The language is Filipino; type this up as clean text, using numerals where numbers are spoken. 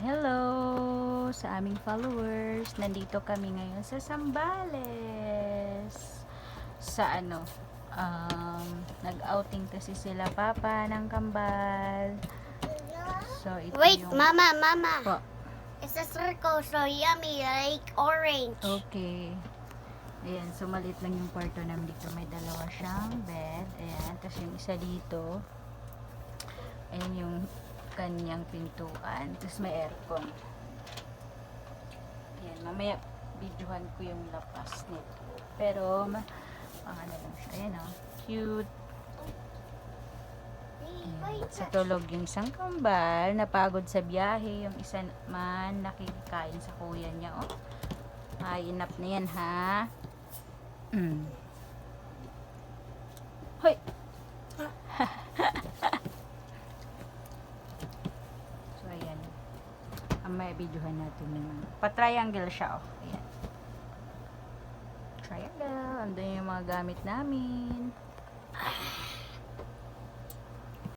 Hello sa aming followers. Nandito kami ngayon sa Zambales. Sa nag-outing kasi sila papa ng kambal. So, ito Wait, yung... Mama. Po. It's a circle, so yummy, like orange. Okay. Ayan, so maliit lang yung kwarto namin dito. May dalawa siyang bed. Ayan, tapos yung isa dito. Ayan yung kanyang pintuan. Tapos may aircon. Ayan, mamaya videohan ko yung lapas nito. Pero, ano lang siya. Ayan o, cute. Ayan, sa tulog yung isang kambal, napagod sa biyahe. Yung isa man, nakikikain sa kuya niya. Oh. Ay, enough na yan, ha? Hoy! So, ayan. May videohan natin yung pa-triangle siya, oh. Ayan. Triangle. Andun yung mga gamit namin.